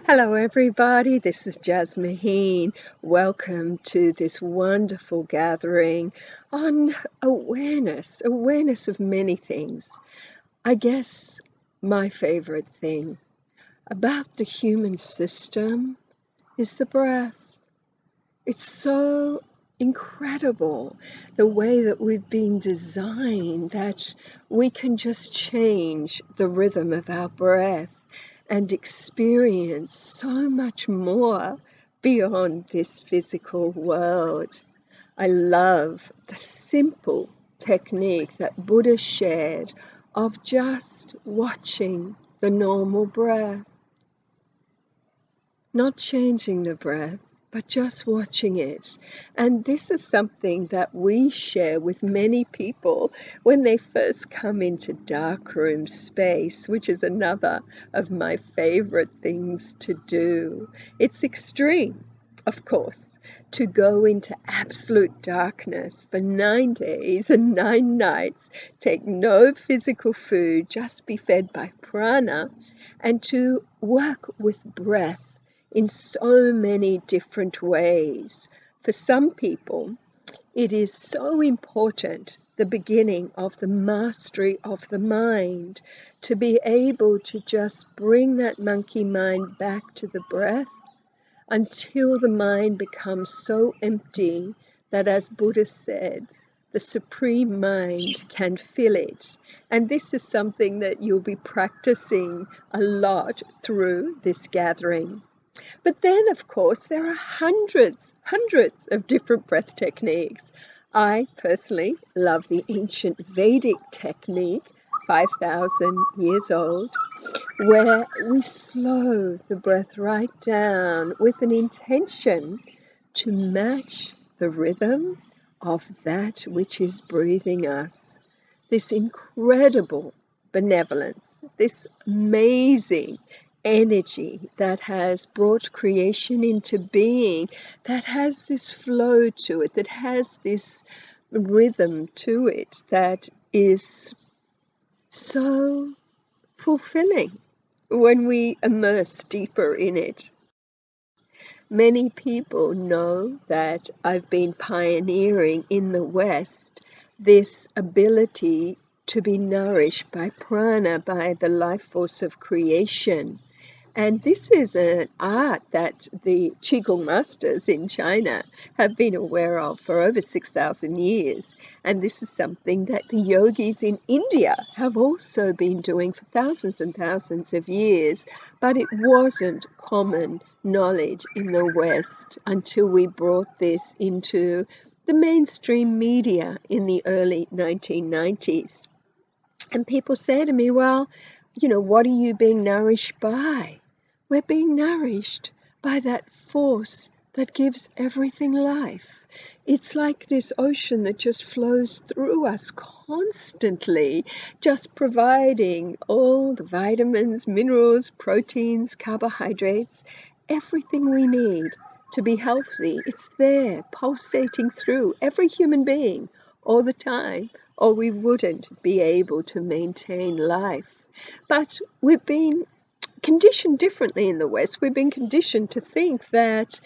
Hello everybody, this is Jasmuheen. Welcome to this wonderful gathering on awareness of many things. I guess my favorite thing about the human system is the breath. It's so incredible the way that we've been designed that we can just change the rhythm of our breath and experience so much more beyond this physical world. I love the simple technique that Buddha shared of just watching the normal breath, not changing the breath, but just watching it. And this is something that we share with many people when they first come into darkroom space, which is another of my favorite things to do. It's extreme, of course, to go into absolute darkness for 9 days and 9 nights, take no physical food, just be fed by prana, and to work with breath in so many different ways. For some people, it is so important, the beginning of the mastery of the mind, to be able to just bring that monkey mind back to the breath until the mind becomes so empty that, as Buddha said, the Supreme Mind can fill it. And this is something that you'll be practicing a lot through this gathering. But then, of course, there are hundreds of different breath techniques. I personally love the ancient Vedic technique, 5,000 years old, where we slow the breath right down with an intention to match the rhythm of that which is breathing us. This incredible benevolence, this amazing energy that has brought creation into being, that has this flow to it, that has this rhythm to it, that is so fulfilling when we immerse deeper in it. Many people know that I've been pioneering in the West this ability to be nourished by prana, by the life force of creation. And this is an art that the Qigong masters in China have been aware of for over 6,000 years. And this is something that the yogis in India have also been doing for thousands and thousands of years. But it wasn't common knowledge in the West until we brought this into the mainstream media in the early 1990s. And people say to me, well, what are you being nourished by? We're being nourished by that force that gives everything life. It's like this ocean that just flows through us constantly, just providing all the vitamins, minerals, proteins, carbohydrates, everything we need to be healthy. It's there, pulsating through every human being all the time, or we wouldn't be able to maintain life. But we've been conditioned differently in the West. We've been conditioned to think that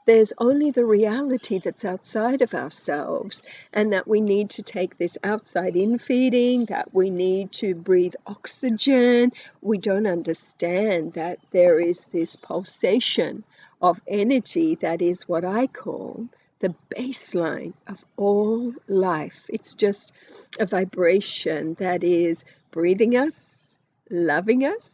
there's only the reality that's outside of ourselves, and that we need to take this outside in feeding, that we need to breathe oxygen. We don't understand that there is this pulsation of energy that is what I call the baseline of all life. It's just a vibration that is breathing us, loving us,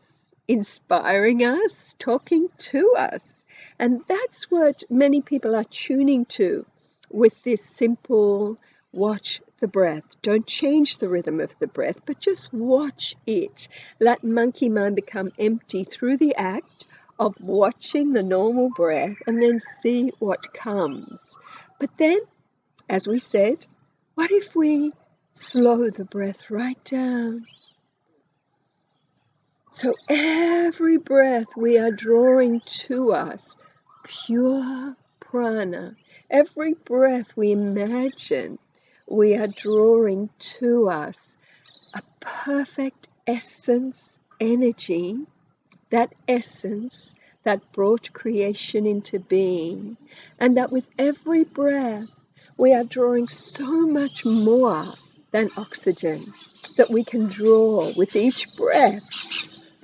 inspiring us, talking to us. And that's what many people are tuning to with this simple watch the breath. Don't change the rhythm of the breath, but just watch it. Let monkey mind become empty through the act of watching the normal breath, and then see what comes. But then, as we said, what if we slow the breath right down? So every breath we are drawing to us pure prana. Every breath we imagine we are drawing to us a perfect essence energy, that essence that brought creation into being, and that with every breath we are drawing so much more than oxygen that we can draw with each breath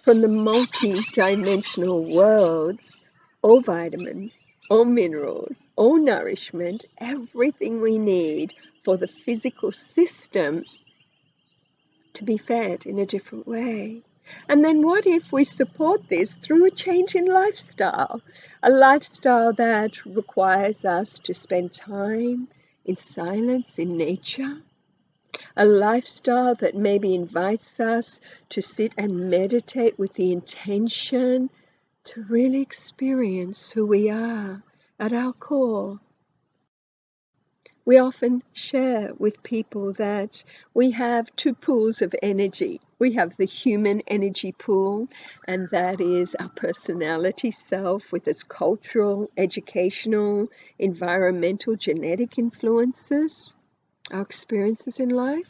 from the multi-dimensional worlds, all vitamins, all minerals, all nourishment, everything we need for the physical system to be fed in a different way. And then what if we support this through a change in lifestyle? A lifestyle that requires us to spend time in silence in nature. A lifestyle that maybe invites us to sit and meditate with the intention to really experience who we are at our core. We often share with people that we have two pools of energy. We have the human energy pool, and that is our personality self with its cultural, educational, environmental, genetic influences, our experiences in life.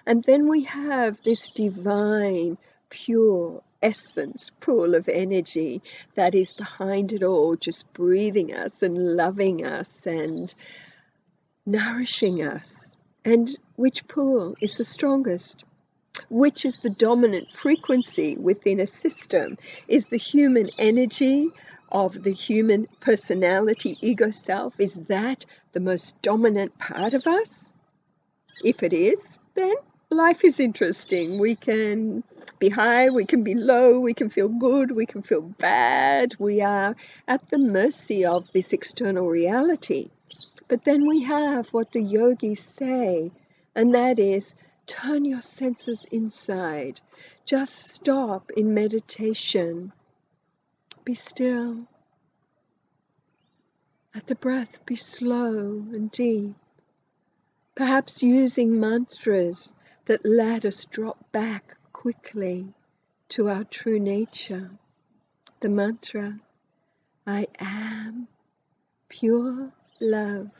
And then we have this divine, pure essence pool of energy that is behind it all, just breathing us and loving us and nourishing us. And which pool is the strongest? Which is the dominant frequency within a system? Is the human energy of the human personality, ego self, is that the most dominant part of us? If it is, then life is interesting. We can be high, we can be low, we can feel good, we can feel bad. We are at the mercy of this external reality. But then we have what the yogis say, and that is turn your senses inside. Just stop in meditation. Be still. Let the breath be slow and deep. Perhaps using mantras that let us drop back quickly to our true nature. The mantra, I am pure love.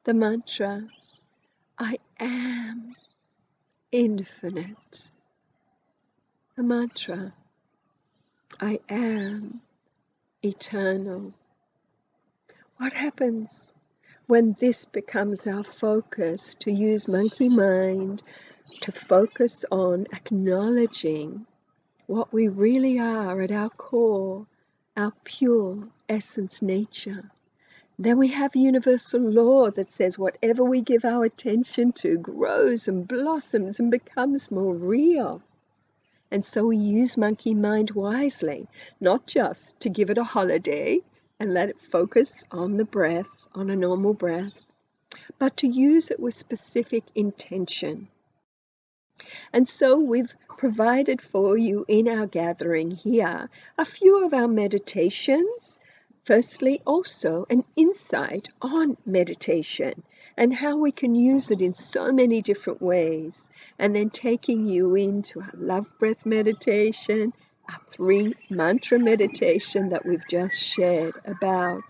The mantra, I am infinite. The mantra, I am eternal. What happens when this becomes our focus, to use monkey mind, to focus on acknowledging what we really are at our core, our pure essence nature? Then we have universal law that says whatever we give our attention to grows and blossoms and becomes more real. And so we use monkey mind wisely, not just to give it a holiday and let it focus on the breath, on a normal breath, but to use it with specific intention. And so we've provided for you in our gathering here a few of our meditations. Firstly, also an insight on meditation and how we can use it in so many different ways. And then taking you into our love breath meditation, our 3 mantra meditation that we've just shared about.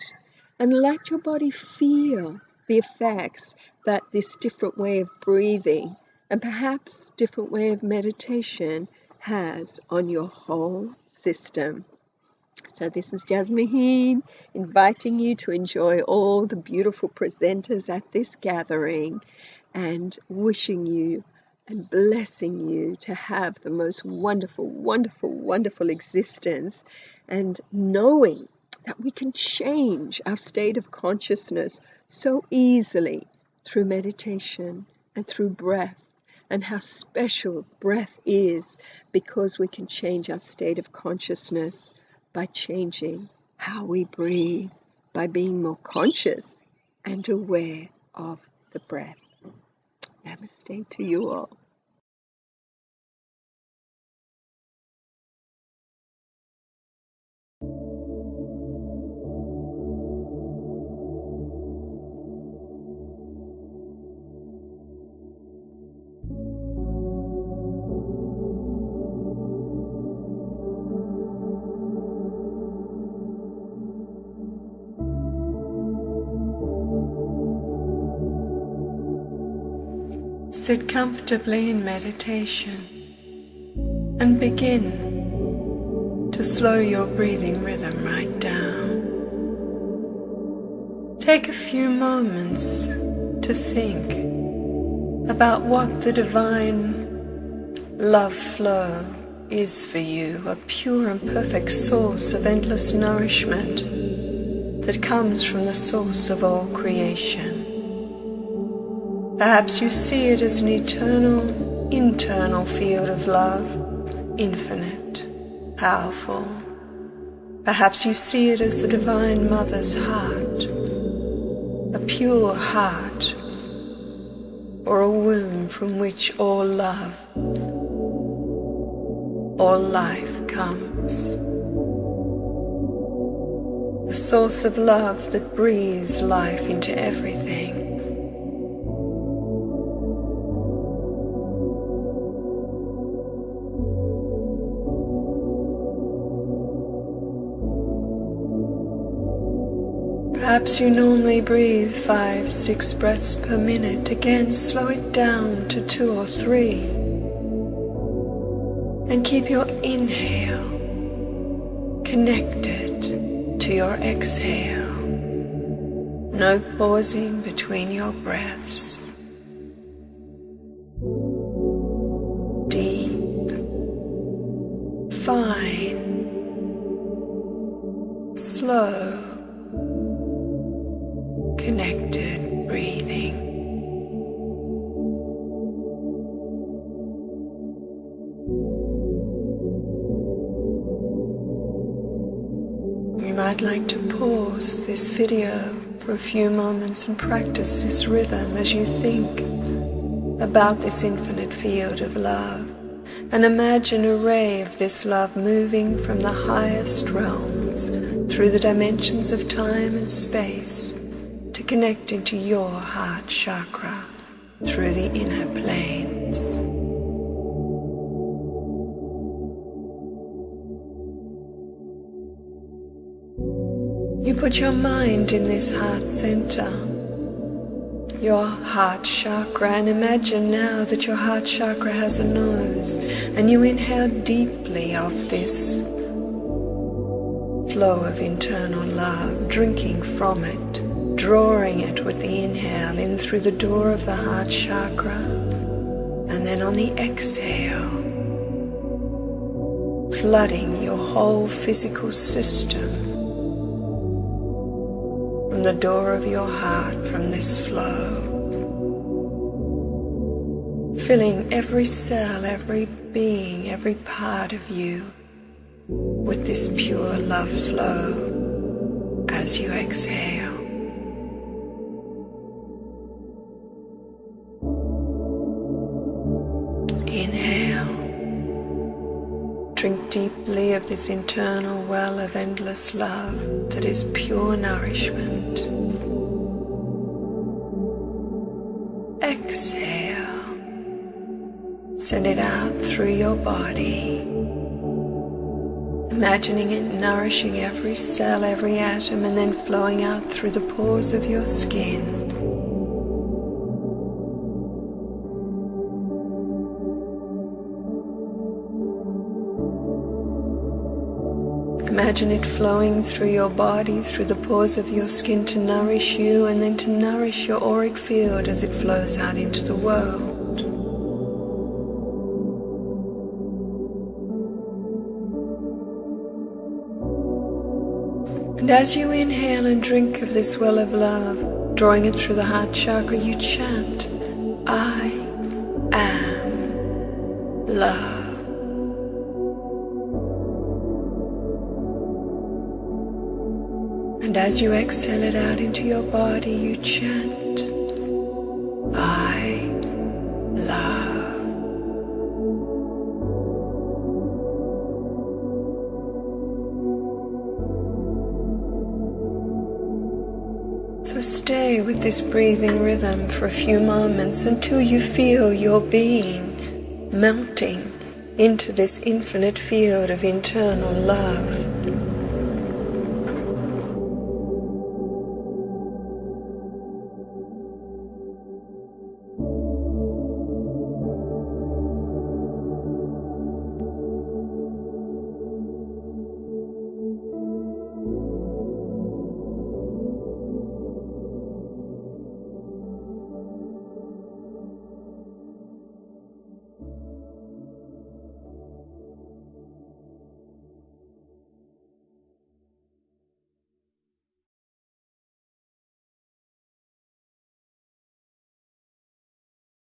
And let your body feel the effects that this different way of breathing and perhaps different way of meditation has on your whole system. So this is Jasmuheen inviting you to enjoy all the beautiful presenters at this gathering and wishing you and blessing you to have the most wonderful, wonderful, wonderful existence, and knowing that we can change our state of consciousness so easily through meditation and through breath, and how special breath is because we can change our state of consciousness by changing how we breathe, by being more conscious and aware of the breath. Namaste to you all. Sit comfortably in meditation and begin to slow your breathing rhythm right down. Take a few moments to think about what the divine love flow is for you, a pure and perfect source of endless nourishment that comes from the source of all creation. Perhaps you see it as an eternal, internal field of love, infinite, powerful. Perhaps you see it as the Divine Mother's heart, a pure heart, or a womb from which all love, all life comes. The source of love that breathes life into everything. Perhaps you normally breathe 5-6 breaths per minute. Again, slow it down to 2 or 3. And keep your inhale connected to your exhale. No pausing between your breaths. Deep, fine, slow, connected breathing. You might like to pause this video for a few moments and practice this rhythm as you think about this infinite field of love, and imagine a ray of this love moving from the highest realms through the dimensions of time and space to connect into your heart chakra through the inner planes. You put your mind in this heart center, your heart chakra, and imagine now that your heart chakra has a nose, and you inhale deeply of this flow of internal love, drinking from it, drawing it with the inhale in through the door of the heart chakra, and then on the exhale, flooding your whole physical system from the door of your heart from this flow, filling every cell, every being, every part of you with this pure love flow as you exhale. Inhale. Drink deeply of this internal well of endless love that is pure nourishment. Exhale. Send it out through your body, imagining it nourishing every cell, every atom, and then flowing out through the pores of your skin. Imagine it flowing through your body, through the pores of your skin to nourish you and then to nourish your auric field as it flows out into the world. And as you inhale and drink of this well of love, drawing it through the heart chakra, you chant, I am love. And as you exhale it out into your body, you chant, I love. So stay with this breathing rhythm for a few moments until you feel your being melting into this infinite field of internal love.